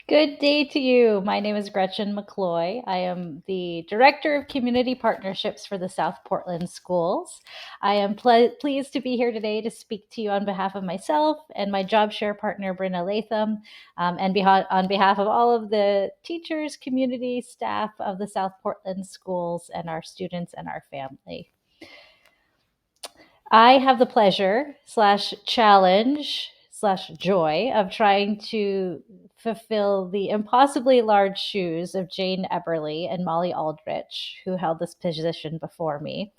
Good day to you. My name is Gretchen McCloy. I am the Director of Community Partnerships for the South Portland Schools. I am pleased to be here today to speak to you on behalf of myself and my job share partner, Brynna Latham, and on behalf of all of the teachers, community, staff of the South Portland Schools, and our students and our family. I have the pleasure slash challenge slash joy of trying to fulfill the impossibly large shoes of Jane Eberly and Molly Aldrich, who held this position before me.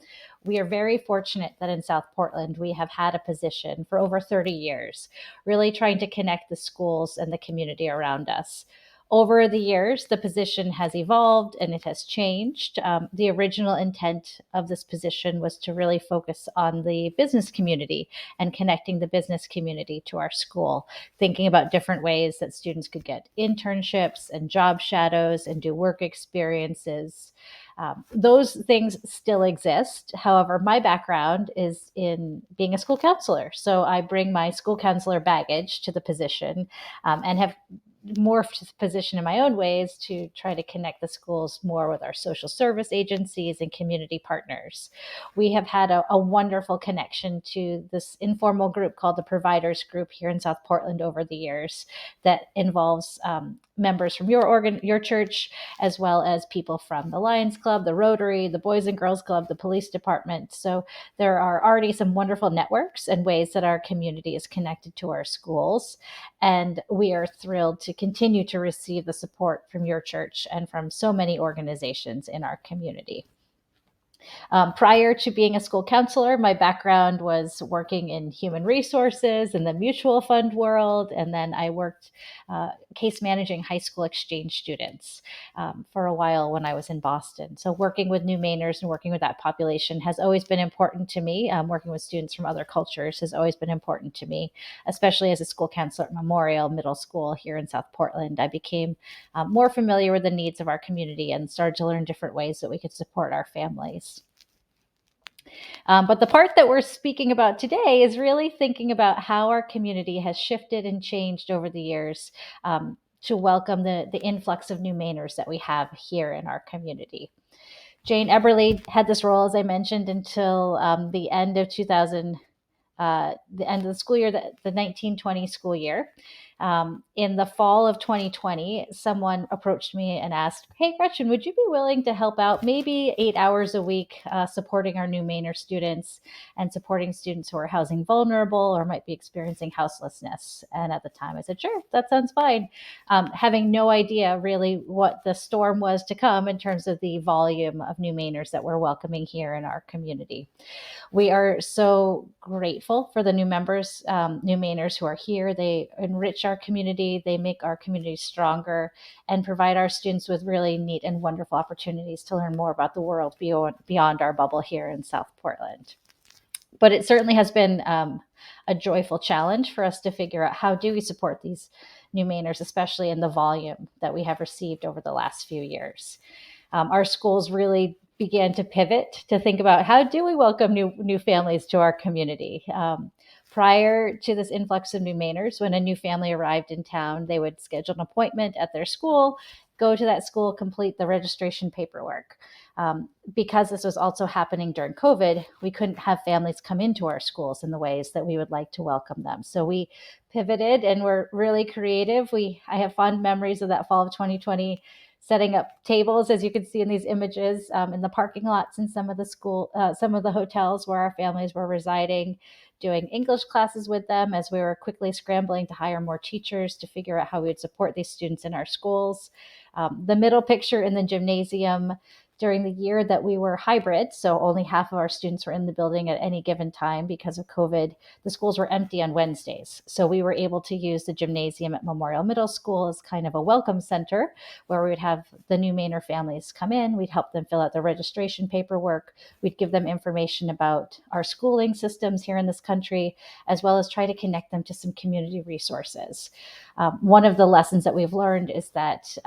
We are very fortunate that in South Portland we have had a position for over 30 years, really trying to connect the schools and the community around us. Over the years, the position has evolved and it has changed. The original intent of this position was to really focus on the business community and connecting the business community to our school, thinking about different ways that students could get internships and job shadows and do work experiences. Those things still exist. However, my background is in being a school counselor. So I bring my school counselor baggage to the position and have morphed the position in my own ways to try to connect the schools more with our social service agencies and community partners. We have had a wonderful connection to this informal group called the Providers Group here in South Portland over the years that involves members from your church, as well as people from the Lions Club, the Rotary, the Boys and Girls Club, the police department. So there are already some wonderful networks and ways that our community is connected to our schools. And we are thrilled to continue to receive the support from your church and from so many organizations in our community. Prior to being a school counselor, my background was working in human resources in the mutual fund world, and then I worked case managing high school exchange students for a while when I was in Boston. So working with New Mainers and working with that population has always been important to me. Working with students from other cultures has always been important to me, especially as a school counselor at Memorial Middle School here in South Portland. I became more familiar with the needs of our community and started to learn different ways that we could support our families. But the part that we're speaking about today is really thinking about how our community has shifted and changed over the years to welcome the influx of new Mainers that we have here in our community. Jane Eberly had this role, as I mentioned, until the end of 2000, the end of the school year, the 1920 school year. In the fall of 2020, someone approached me and asked, "Hey, Gretchen, would you be willing to help out maybe 8 hours a week supporting our new Mainer students and supporting students who are housing vulnerable or might be experiencing houselessness?" And at the time, I said, "Sure, that sounds fine," having no idea really what the storm was to come in terms of the volume of new Mainers that we're welcoming here in our community. We are so grateful for the new members, new Mainers who are here. They enrich our community, they make our community stronger, and provide our students with really neat and wonderful opportunities to learn more about the world beyond our bubble here in South Portland. But it certainly has been a joyful challenge for us to figure out how do we support these new Mainers, especially in the volume that we have received over the last few years. Our schools really began to pivot to think about how do we welcome new families to our community. Prior to this influx of new Mainers, when a new family arrived in town, they would schedule an appointment at their school, go to that school, complete the registration paperwork. Because this was also happening during COVID, we couldn't have families come into our schools in the ways that we would like to welcome them. So we pivoted and we're really creative. I have fond memories of that fall of 2020, setting up tables, as you can see in these images, in the parking lots in some of the hotels where our families were residing, doing English classes with them as we were quickly scrambling to hire more teachers to figure out how we would support these students in our schools. The middle picture in the gymnasium during the year that we were hybrid, so only half of our students were in the building at any given time because of COVID, the schools were empty on Wednesdays. So we were able to use the gymnasium at Memorial Middle School as kind of a welcome center where we would have the new Mainer families come in. We'd help them fill out the registration paperwork. We'd give them information about our schooling systems here in this country, as well as try to connect them to some community resources. One of the lessons that we've learned is that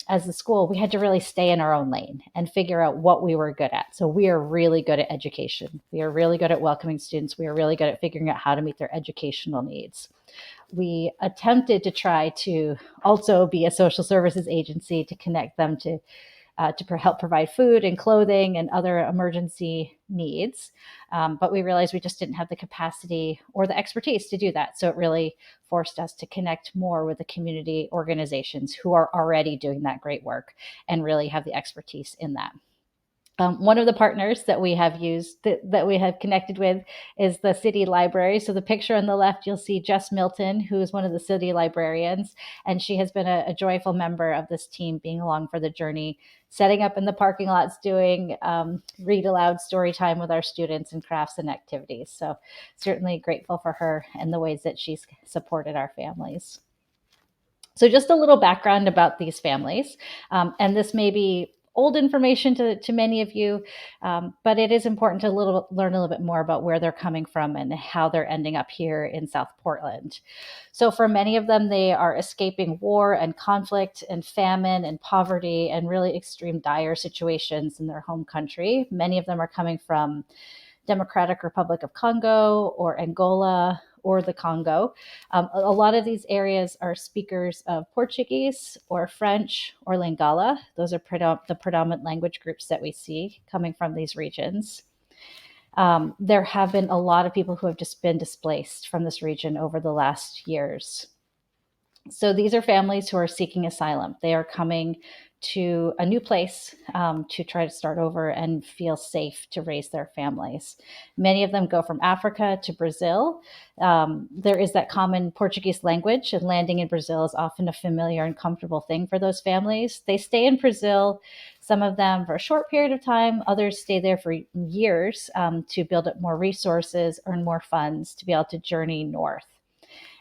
as the school, we had to really stay in our own lane and figure out what we were good at. So we are really good at education. We are really good at welcoming students. We are really good at figuring out how to meet their educational needs. We attempted to try to also be a social services agency to connect them to help provide food and clothing and other emergency needs. But we realized we just didn't have the capacity or the expertise to do that. So it really forced us to connect more with the community organizations who are already doing that great work and really have the expertise in that. One of the partners that we have used, that we have connected with, is the city library. So the picture on the left, you'll see Jess Milton, who is one of the city librarians, and she has been a joyful member of this team, being along for the journey, setting up in the parking lots, doing read aloud story time with our students and crafts and activities. So certainly grateful for her and the ways that she's supported our families. So just a little background about these families, and this may be old information to many of you, but it is important to learn a little bit more about where they're coming from and how they're ending up here in South Portland. So for many of them, they are escaping war and conflict and famine and poverty and really extreme dire situations in their home country. Many of them are coming from Democratic Republic of Congo or Angola or the Congo. A lot of these areas are speakers of Portuguese or French or Lingala. Those are the predominant language groups that we see coming from these regions. There have been a lot of people who have just been displaced from this region over the last years. So these are families who are seeking asylum. They are coming to a new place to try to start over and feel safe to raise their families. Many of them go from Africa to Brazil. There is that common Portuguese language, and landing in Brazil is often a familiar and comfortable thing for those families. They stay in Brazil, some of them for a short period of time, others stay there for years to build up more resources, earn more funds to be able to journey north.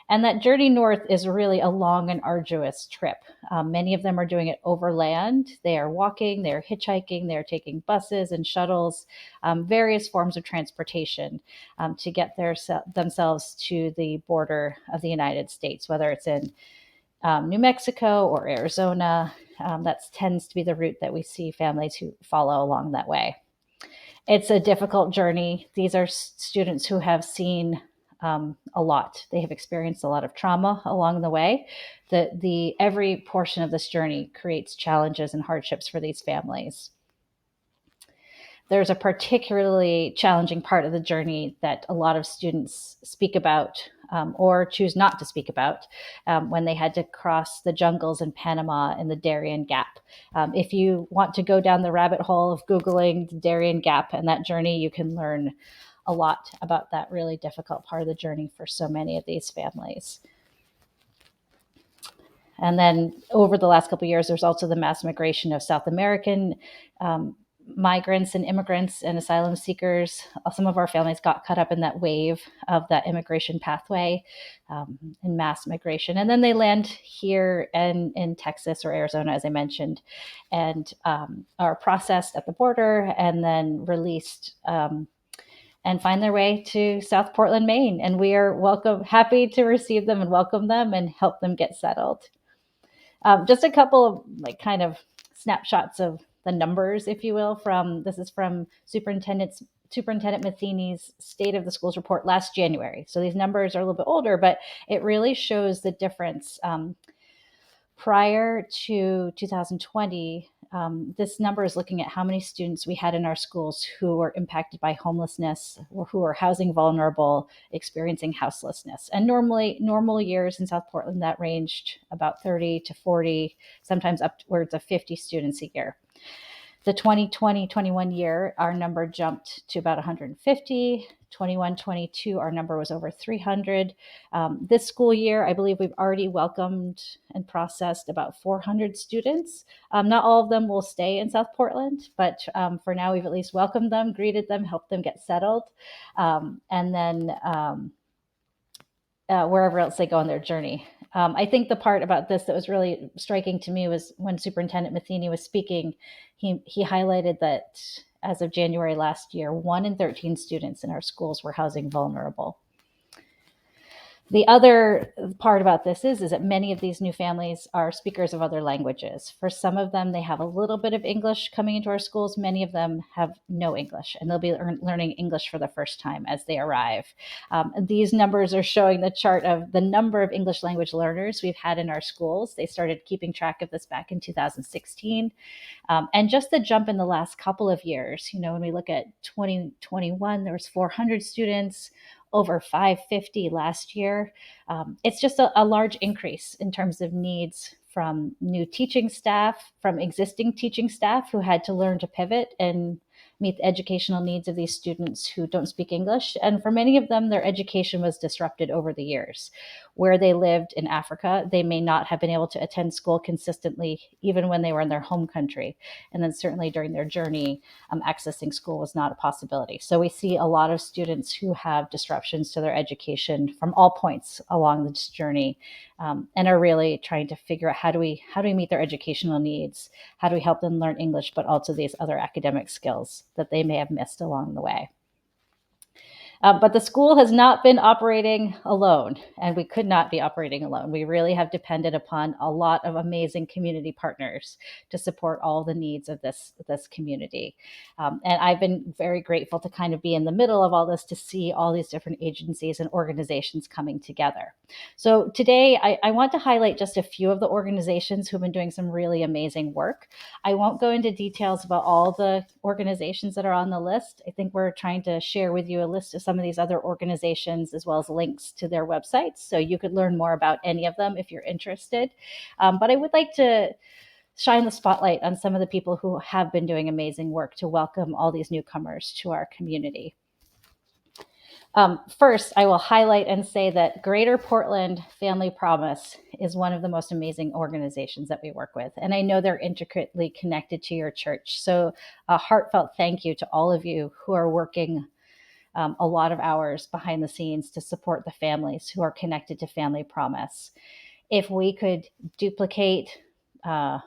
And that journey north is really a long and arduous trip. Many of them are doing it overland. They are walking, they're hitchhiking, they're taking buses and shuttles, various forms of transportation to get themselves to the border of the United States, whether it's in New Mexico or Arizona. That tends to be the route that we see families who follow along that way. It's a difficult journey. These are students who have seen a lot. They have experienced a lot of trauma along the way. Every portion of this journey creates challenges and hardships for these families. There's a particularly challenging part of the journey that a lot of students speak about or choose not to speak about when they had to cross the jungles in Panama in the Darien Gap. If you want to go down the rabbit hole of Googling the Darien Gap and that journey, you can learn a lot about that really difficult part of the journey for so many of these families. And then over the last couple of years, there's also the mass migration of South American migrants and immigrants and asylum seekers. Some of our families got caught up in that wave of that immigration pathway and mass migration. And then they land here in Texas or Arizona, as I mentioned, and are processed at the border and then released and find their way to South Portland, Maine. And we are happy to receive them and welcome them and help them get settled. Just a couple of kind of snapshots of the numbers, if you will, this is from Superintendent Matheny's State of the Schools report last January. So these numbers are a little bit older, but it really shows the difference. Prior to 2020, this number is looking at how many students we had in our schools who were impacted by homelessness or who are housing vulnerable, experiencing houselessness. And normal years in South Portland, that ranged about 30 to 40, sometimes upwards of 50 students a year. The 2020-21 year, our number jumped to about 150. 21-22, our number was over 300. This school year, I believe we've already welcomed and processed about 400 students. Not all of them will stay in South Portland, but for now, we've at least welcomed them, greeted them, helped them get settled, and then wherever else they go on their journey. I think the part about this that was really striking to me was when Superintendent Matheny was speaking, he highlighted that as of January last year, 1 in 13 students in our schools were housing vulnerable. The other part about this is that many of these new families are speakers of other languages. For some of them, they have a little bit of English coming into our schools. Many of them have no English, and they'll be learning English for the first time as they arrive. These numbers are showing the chart of the number of English language learners we've had in our schools. They started keeping track of this back in 2016. And just the jump in the last couple of years, when we look at 2021, there was 400 students, over 550 last year. It's just a large increase in terms of needs from new teaching staff, from existing teaching staff who had to learn to pivot and meet the educational needs of these students who don't speak English. And for many of them, their education was disrupted over the years. Where they lived in Africa, they may not have been able to attend school consistently, even when they were in their home country. And then certainly during their journey, accessing school was not a possibility. So we see a lot of students who have disruptions to their education from all points along this journey, and are really trying to figure out how do we meet their educational needs, how do we help them learn English, but also these other academic skills that they may have missed along the way. But the school has not been operating alone, and we could not be operating alone. We really have depended upon a lot of amazing community partners to support all the needs of this community. And I've been very grateful to kind of be in the middle of all this, to see all these different agencies and organizations coming together. So today, I want to highlight just a few of the organizations who've been doing some really amazing work. I won't go into details about all the organizations that are on the list. I think we're trying to share with you a list of some of these other organizations, as well as links to their websites, so you could learn more about any of them if you're interested. But I would like to shine the spotlight on some of the people who have been doing amazing work to welcome all these newcomers to our community. First, I will highlight and say that Greater Portland Family Promise is one of the most amazing organizations that we work with. And I know they're intricately connected to your church. So a heartfelt thank you to all of you who are working a lot of hours behind the scenes to support the families who are connected to Family Promise. If we could duplicate,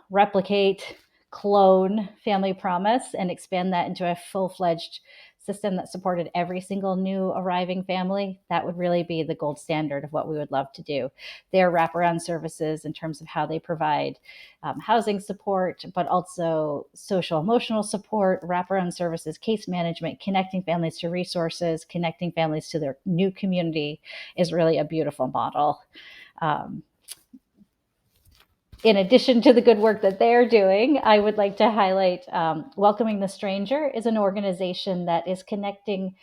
replicate, clone Family Promise and expand that into a full-fledged system that supported every single new arriving family, that would really be the gold standard of what we would love to do. Their wraparound services in terms of how they provide housing support, but also social emotional support, wraparound services, case management, connecting families to resources, connecting families to their new community is really a beautiful model. In addition to the good work that they're doing, I would like to highlight Welcoming the Stranger is an organization that is connecting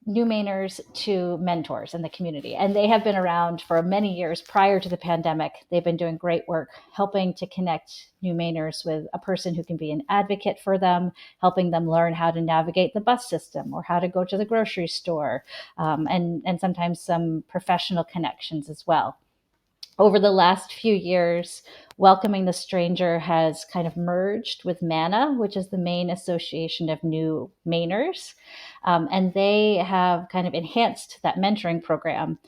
new Mainers to mentors in the community. And they have been around for many years prior to the pandemic. They've been doing great work helping to connect new Mainers with a person who can be an advocate for them, helping them learn how to navigate the bus system or how to go to the grocery store, and sometimes some professional connections as well. Over the last few years, Welcoming the Stranger has kind of merged with MANA, which is the main association of new Mainers. And they have kind of enhanced that mentoring program.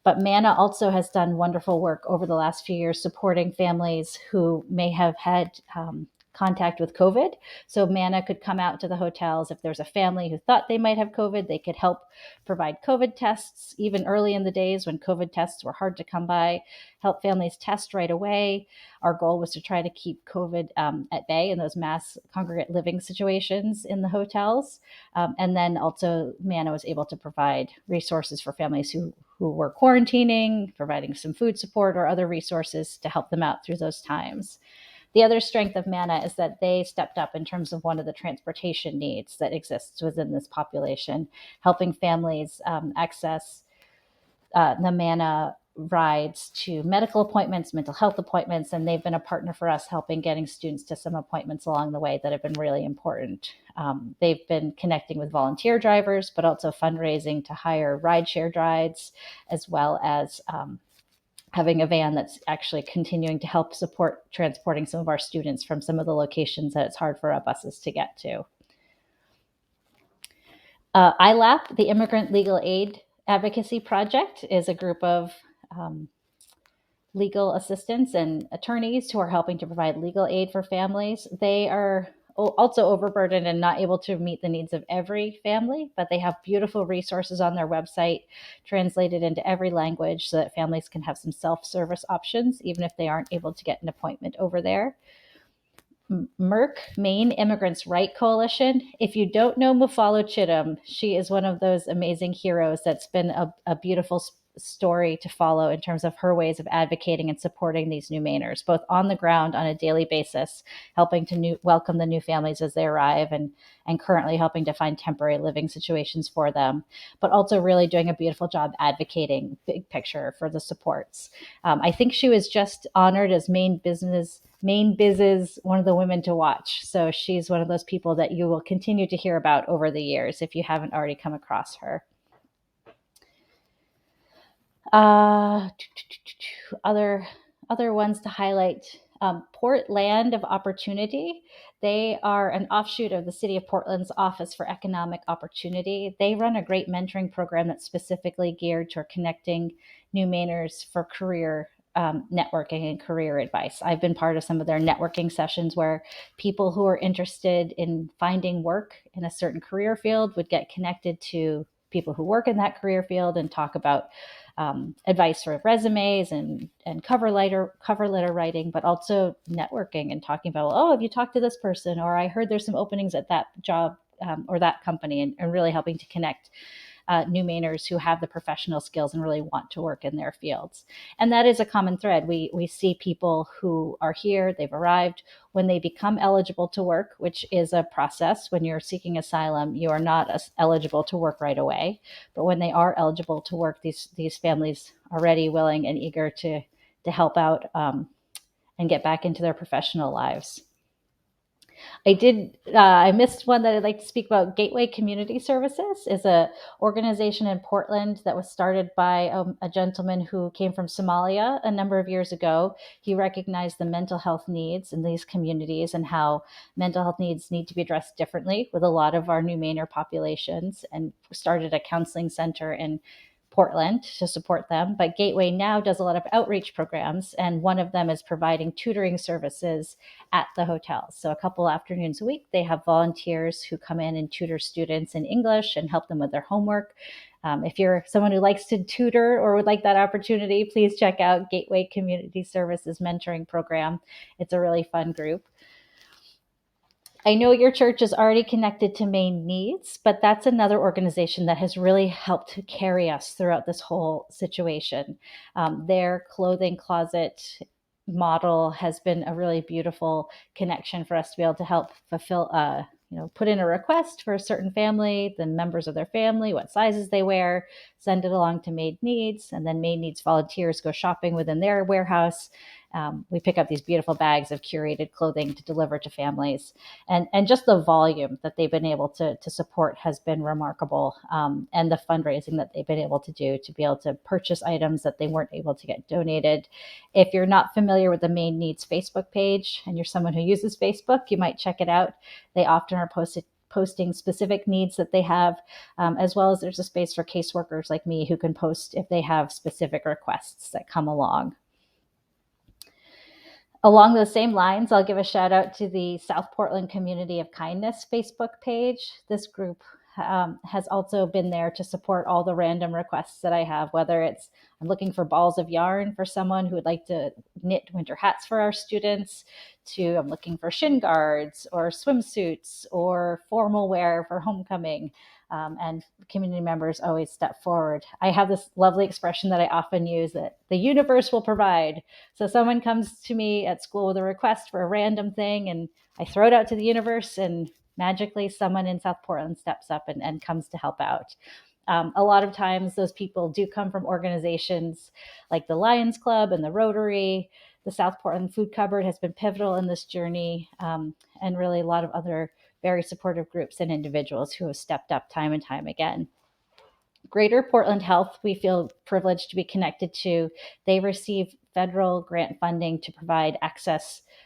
But MANA also has done wonderful work over the last few years supporting families who may have had contact with COVID. So MANA could come out to the hotels. If there's a family who thought they might have COVID, they could help provide COVID tests, even early in the days when COVID tests were hard to come by, help families test right away. Our goal was to try to keep COVID at bay in those mass congregate living situations in the hotels. And then also MANA was able to provide resources for families who were quarantining, providing some food support or other resources to help them out through those times. The other strength of MANA is that they stepped up in terms of one of the transportation needs that exists within this population, helping families access the MANA rides to medical appointments, mental health appointments, and they've been a partner for us helping getting students to some appointments along the way that have been really important. They've been connecting with volunteer drivers, but also fundraising to hire rideshare rides, as well as having a van that's actually continuing to help support transporting some of our students from some of the locations that it's hard for our buses to get to. ILAP, the Immigrant Legal Aid Advocacy Project, is a group of legal assistants and attorneys who are helping to provide legal aid for families. They are also overburdened and not able to meet the needs of every family, but they have beautiful resources on their website translated into every language so that families can have some self-service options even if they aren't able to get an appointment over there. MERC, Maine Immigrants' Right Coalition. If you don't know Mufalo Chittum, she is one of those amazing heroes that's been a beautiful story to follow in terms of her ways of advocating and supporting these new Mainers, both on the ground on a daily basis, helping to welcome the new families as they arrive and currently helping to find temporary living situations for them, but also really doing a beautiful job advocating big picture for the supports. I think she was just honored as Maine Biz's one of the women to watch. So she's one of those people that you will continue to hear about over the years if you haven't already come across her. Uh, other other ones to highlight. Portland of Opportunity. They are an offshoot of the City of Portland's Office for Economic Opportunity. They run a great mentoring program that's specifically geared toward connecting new Mainers for career networking and career advice. I've been part of some of their networking sessions where people who are interested in finding work in a certain career field would get connected to people who work in that career field and talk about advice for resumes and cover letter writing, but also networking and talking about, oh, have you talked to this person? Or I heard there's some openings at that job or that company, and really helping to connect new Mainers who have the professional skills and really want to work in their fields. And that is a common thread. We see people who are here, they've arrived, when they become eligible to work, which is a process. When you're seeking asylum, you are not eligible to work right away. But when they are eligible to work, these families are ready, willing, and eager to help out and get back into their professional lives. I missed one that I'd like to speak about. Gateway Community Services is a organization in Portland that was started by a gentleman who came from Somalia a number of years ago. He recognized the mental health needs in these communities and how mental health needs need to be addressed differently with a lot of our new Mainer populations, and started a counseling center in Portland to support them. But Gateway now does a lot of outreach programs, and one of them is providing tutoring services at the hotels. So a couple afternoons a week, they have volunteers who come in and tutor students in English and help them with their homework. If you're someone who likes to tutor or would like that opportunity, please check out Gateway Community Services Mentoring Program. It's a really fun group. I know your church is already connected to Maine Needs, but that's another organization that has really helped to carry us throughout this whole situation. Their clothing closet model has been a really beautiful connection for us to be able to help fulfill, put in a request for a certain family, the members of their family, what sizes they wear, send it along to Maine Needs, and then Maine Needs volunteers go shopping within their warehouse. We pick up these beautiful bags of curated clothing to deliver to families. And just the volume that they've been able to support has been remarkable. And the fundraising that they've been able to do to be able to purchase items that they weren't able to get donated. If you're not familiar with the Maine Needs Facebook page and you're someone who uses Facebook, you might check it out. They often are posting specific needs that they have, as well as there's a space for caseworkers like me who can post if they have specific requests that come along. Along those same lines, I'll give a shout out to the South Portland Community of Kindness Facebook page. This group has also been there to support all the random requests that I have, whether it's I'm looking for balls of yarn for someone who would like to knit winter hats for our students, to I'm looking for shin guards or swimsuits or formal wear for homecoming. And community members always step forward. I have this lovely expression that I often use, that the universe will provide. So someone comes to me at school with a request for a random thing, and I throw it out to the universe, and magically someone in South Portland steps up and comes to help out. A lot of times those people do come from organizations like the Lions Club and the Rotary. The South Portland Food Cupboard has been pivotal in this journey, and really a lot of other very supportive groups and individuals who have stepped up time and time again. Greater Portland Health, we feel privileged to be connected to. They receive federal grant funding to provide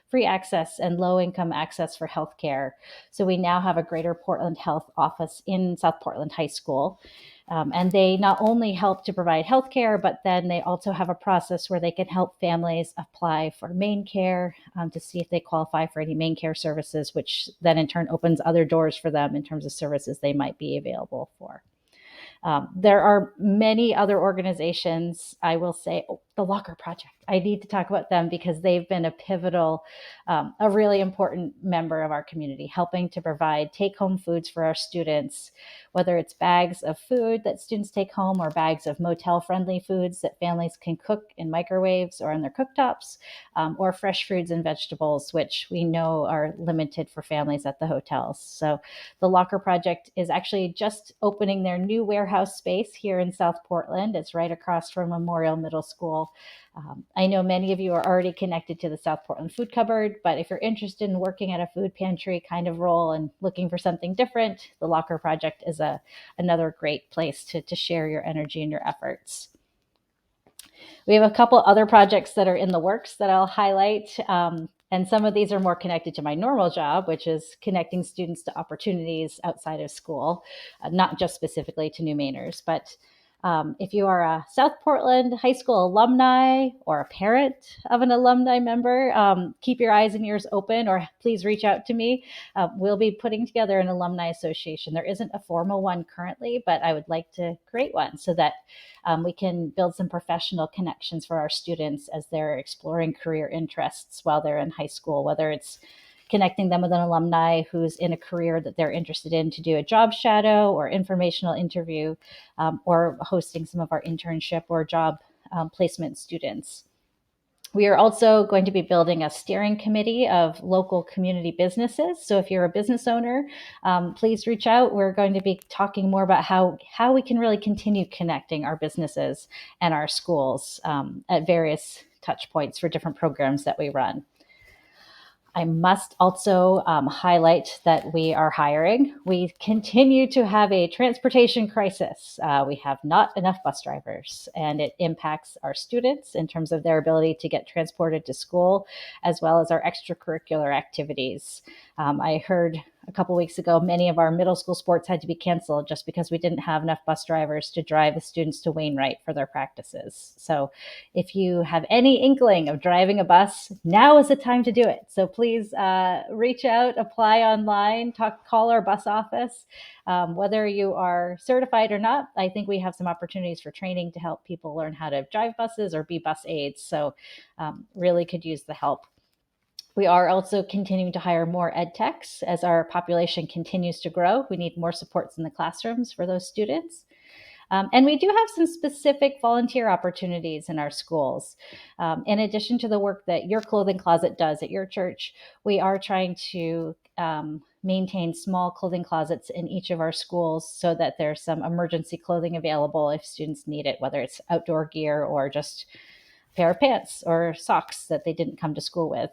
free access and low income access for healthcare. So we now have a Greater Portland Health office in South Portland High School. And they not only help to provide healthcare, but then they also have a process where they can help families apply for main care to see if they qualify for any main care services, which then in turn opens other doors for them in terms of services they might be available for. There are many other organizations. I will say, the Locker Project. I need to talk about them because they've been a pivotal, a really important member of our community, helping to provide take-home foods for our students, whether it's bags of food that students take home or bags of motel-friendly foods that families can cook in microwaves or on their cooktops, or fresh fruits and vegetables, which we know are limited for families at the hotels. So the Locker Project is actually just opening their new warehouse space here in South Portland. It's right across from Memorial Middle School. I know many of you are already connected to the South Portland Food Cupboard, but if you're interested in working at a food pantry kind of role and looking for something different, the Locker Project is another great place to share your energy and your efforts. We have a couple other projects that are in the works that I'll highlight. And some of these are more connected to my normal job, which is connecting students to opportunities outside of school, not just specifically to New Mainers. But if you are a South Portland High School alumni or a parent of an alumni member, keep your eyes and ears open, or please reach out to me. We'll be putting together an alumni association. There isn't a formal one currently, but I would like to create one so that we can build some professional connections for our students as they're exploring career interests while they're in high school, whether it's connecting them with an alumni who's in a career that they're interested in to do a job shadow or informational interview, or hosting some of our internship or job placement students. We are also going to be building a steering committee of local community businesses. So if you're a business owner, please reach out. We're going to be talking more about how we can really continue connecting our businesses and our schools at various touch points for different programs that we run. I must also highlight that we are hiring. We continue to have a transportation crisis. We have not enough bus drivers, and it impacts our students in terms of their ability to get transported to school, as well as our extracurricular activities. I heard a couple weeks ago, many of our middle school sports had to be canceled just because we didn't have enough bus drivers to drive the students to Wainwright for their practices. So if you have any inkling of driving a bus, now is the time to do it. So please reach out, apply online, call our bus office. Whether you are certified or not, I think we have some opportunities for training to help people learn how to drive buses or be bus aides. So really could use the help. We are also continuing to hire more ed techs as our population continues to grow. We need more supports in the classrooms for those students. And we do have some specific volunteer opportunities in our schools. In addition to the work that your clothing closet does at your church, we are trying to maintain small clothing closets in each of our schools so that there's some emergency clothing available if students need it, whether it's outdoor gear or just pair of pants or socks that they didn't come to school with.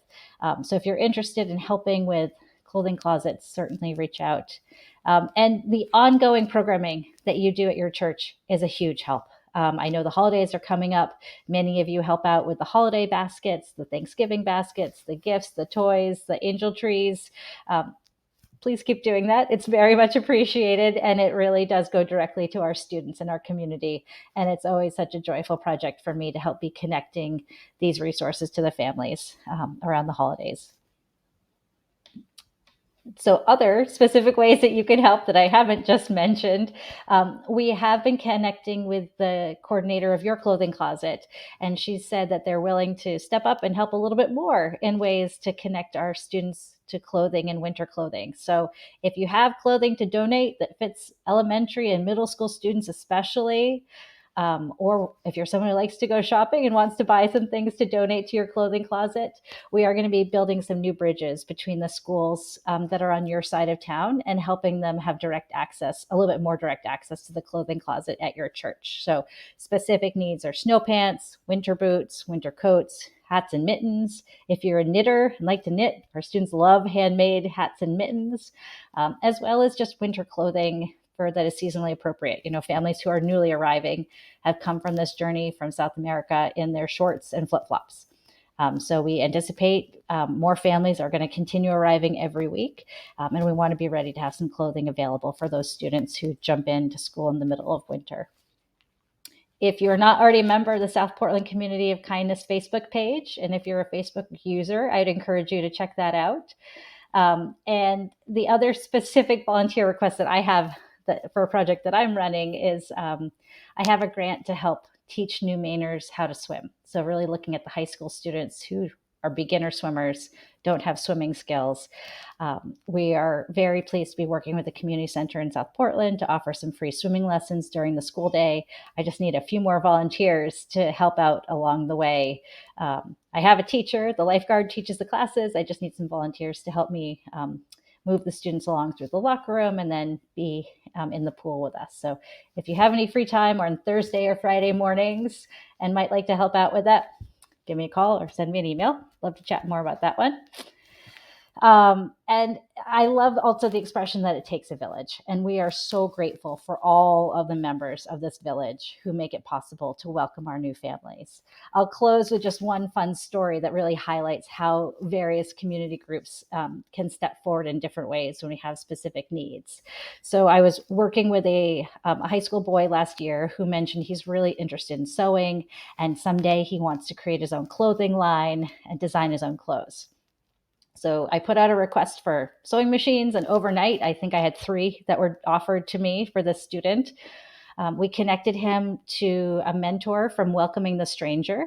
So if you're interested in helping with clothing closets, certainly reach out. And the ongoing programming that you do at your church is a huge help. I know the holidays are coming up. Many of you help out with the holiday baskets, the Thanksgiving baskets, the gifts, the toys, the angel trees. Please keep doing that. It's very much appreciated, and it really does go directly to our students and our community. And it's always such a joyful project for me to help be connecting these resources to the families around the holidays. So other specific ways that you can help that I haven't just mentioned, we have been connecting with the coordinator of your clothing closet, and she said that they're willing to step up and help a little bit more in ways to connect our students to clothing and winter clothing. So if you have clothing to donate that fits elementary and middle school students especially, or if you're someone who likes to go shopping and wants to buy some things to donate to your clothing closet, we are going to be building some new bridges between the schools that are on your side of town and helping them have direct access, a little bit more direct access to the clothing closet at your church. So specific needs are snow pants, winter boots, winter coats, hats and mittens. If you're a knitter and like to knit, our students love handmade hats and mittens, as well as just winter clothing that is seasonally appropriate. You know, families who are newly arriving have come from this journey from South America in their shorts and flip-flops. So we anticipate more families are going to continue arriving every week, and we want to be ready to have some clothing available for those students who jump into school in the middle of winter. If you're not already a member of the South Portland Community of Kindness Facebook page, and if you're a Facebook user, I'd encourage you to check that out. And the other specific volunteer request that I have for a project that I'm running is I have a grant to help teach new Mainers how to swim. So really looking at the high school students who are beginner swimmers, don't have swimming skills. We are very pleased to be working with the community center in South Portland to offer some free swimming lessons during the school day. I just need a few more volunteers to help out along the way. I have a teacher, the lifeguard teaches the classes. I just need some volunteers to help me move the students along through the locker room and then be in the pool with us. So if you have any free time on Thursday or Friday mornings and might like to help out with that, give me a call or send me an email. Love to chat more about that one. And I love also the expression that it takes a village. And we are so grateful for all of the members of this village who make it possible to welcome our new families. I'll close with just one fun story that really highlights how various community groups can step forward in different ways when we have specific needs. So I was working with a high school boy last year who mentioned he's really interested in sewing, and someday he wants to create his own clothing line and design his own clothes. So I put out a request for sewing machines, and overnight, I think I had 3 that were offered to me for this student. We connected him to a mentor from Welcoming the Stranger,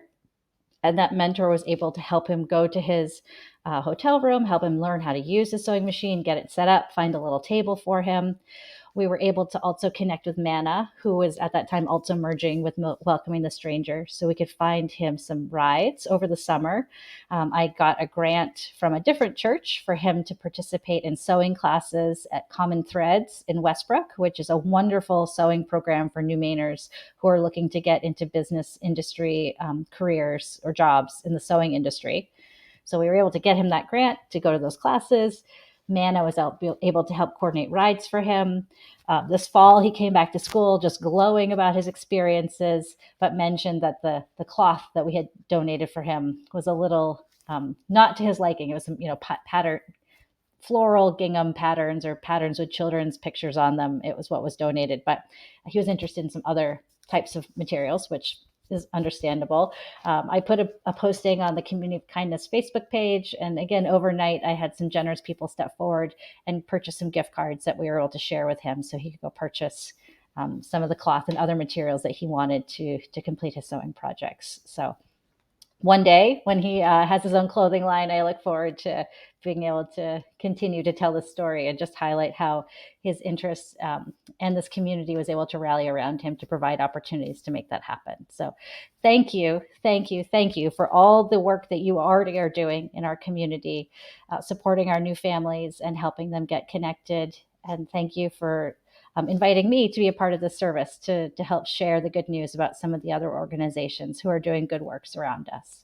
and that mentor was able to help him go to his hotel room, help him learn how to use the sewing machine, get it set up, find a little table for him. We were able to also connect with Manna, who was at that time also merging with Welcoming the Stranger, so we could find him some rides over the summer. I got a grant from a different church for him to participate in sewing classes at Common Threads in Westbrook, which is a wonderful sewing program for new Mainers who are looking to get into business industry careers or jobs in the sewing industry. So we were able to get him that grant to go to those classes. Manna was able to help coordinate rides for him. This fall, he came back to school just glowing about his experiences, but mentioned that the cloth that we had donated for him was a little not to his liking. It was some, pattern, floral gingham patterns or patterns with children's pictures on them. It was what was donated, but he was interested in some other types of materials, which is understandable. I put a posting on the Community of Kindness Facebook page. And again, overnight, I had some generous people step forward and purchase some gift cards that we were able to share with him so he could go purchase some of the cloth and other materials that he wanted to complete his sewing projects. So one day when he has his own clothing line, I look forward to being able to continue to tell the story and just highlight how his interests and this community was able to rally around him to provide opportunities to make that happen. So thank you, thank you, thank you for all the work that you already are doing in our community, supporting our new families and helping them get connected. And thank you for inviting me to be a part of this service to help share the good news about some of the other organizations who are doing good works around us.